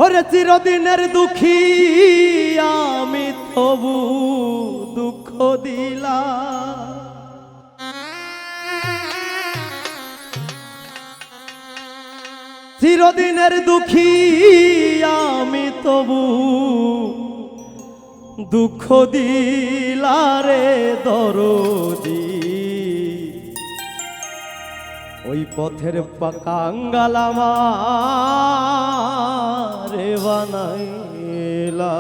ওরে চিরদিনের দুঃখী আমি তবু দুঃখ দিলাম, চিরদিনের দুঃখী আমি তবু দুঃখ দিলারে দরদি। ওই পথের কাঙ্গাল আমারে বানাইলা,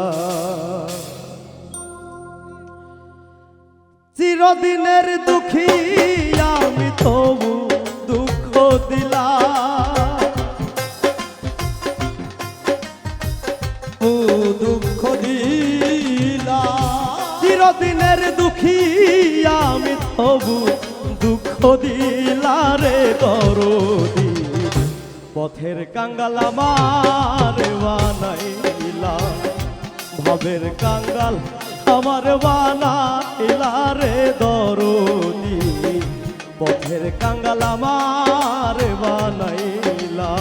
চিরদিনের দুঃখী আমি তবু দুঃখ দিলাম, দুঃখ দিলাম, চিরদিনের দুঃখী আমি তবু দুঃখ দিলারে দরদি। পথের কাঙ্গাল আমারে বানাইলা, ভাবের কাঙ্গাল আমার বানাইলা রে দরদি। পথের কাঙ্গাল আমারে বানাইলা।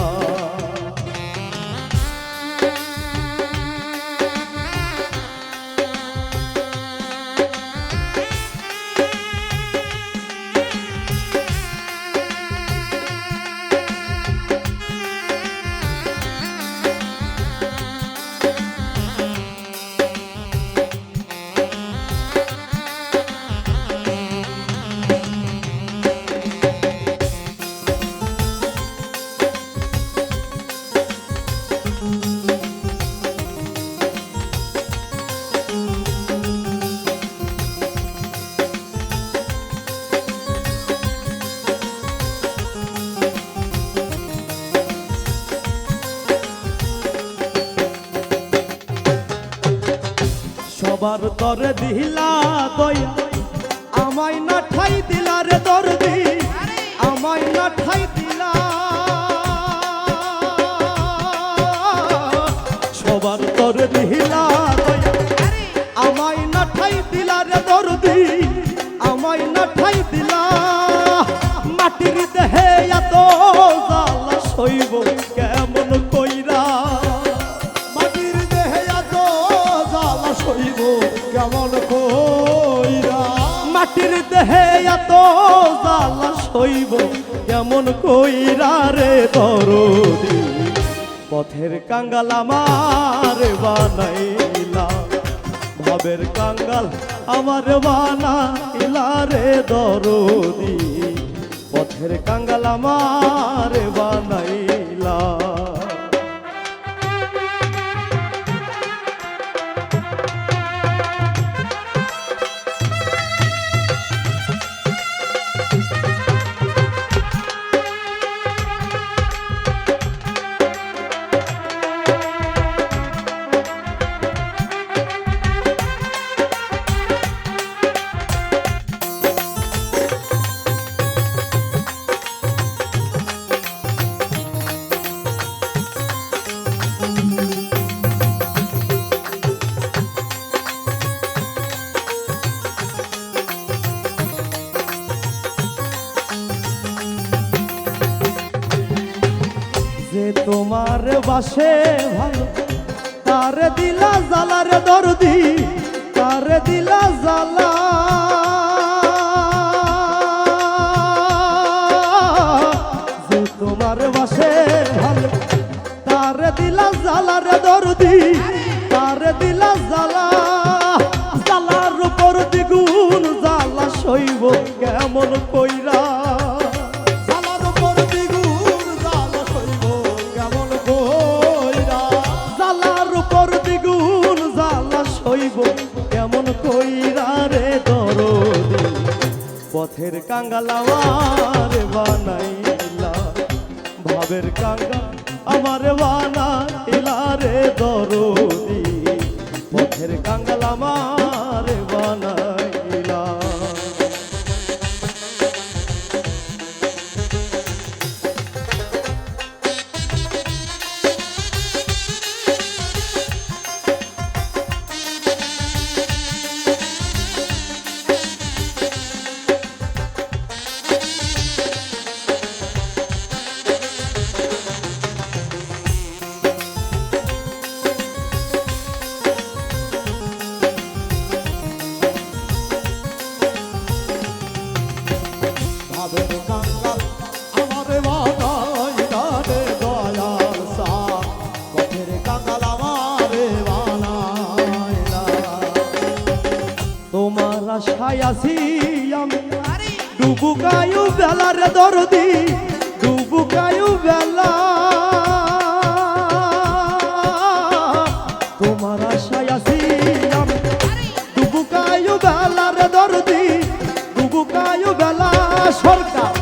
সবার তরে দিলা দয়া, আমায় না ঠাই দিলা রে দরদি, আমায় না ঠাই দিলা। সবার তরে দিলা দয়া, আমায় না ঠাই দিলা রে দরদি, আমায় না ঠাই দিলা। মাটির দেহে এত জ্বালা সইব কেমন কইরা, মাটির দেহে এত জ্বালা সইব কেমন কইরা, মাটির দেহে এত জ্বালা সইব কেমন কইরা রে দরদি। পথের কাঙ্গাল আমার বানাইলা, ভাবের কাঙ্গাল আমার বানাইলা রে দরদি। পথের কাঙ্গাল আমার বানাইলা। যে তোমার বাসে ভালো তার দিলা জ্বালা রে দরদি, তার দিলা জ্বালা। যে তোমার বাসে ভালো তার দিলা জ্বালা রে দরদি, তার দিলা জ্বালা। জ্বালার উপর দ্বিগুণ জ্বালা সইব কেমন কইরা, কেমন কইরা রে দরদি। পথের কাঙ্গাল আমার বানাইলা, ভাবের কাঙ্গাল আমার বানাইলা রে দরদি। পথের কাঙ্গাল আমার বানাইলা। আশায় আছি আমি ডুবুকায়ু বেলার দরদি ডুবুকায়ু বেলা তোমার আশায় আছি আমি ডুবুকায়ু বেলার দরদি ডুবুকায়ু বেলা সরকার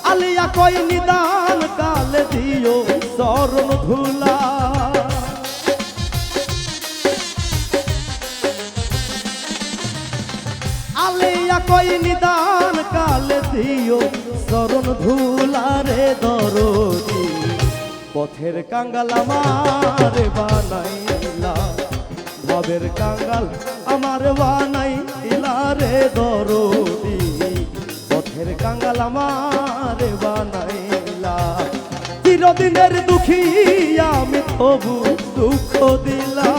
আলিয়া কই নিদান কালে দিও চরণ ধুলা আলিয়া কই নিদান কালে দিও চরণ ধুলা রে দরদি পথের কাঙ্গাল আমার বানাইলা ভবের কাঙ্গাল আমার বানাইলা রে দরদি পথের কাঙ্গাল আমার বানাইলা চিরদিনের দুঃখী আমি তবু দুঃখ দিলা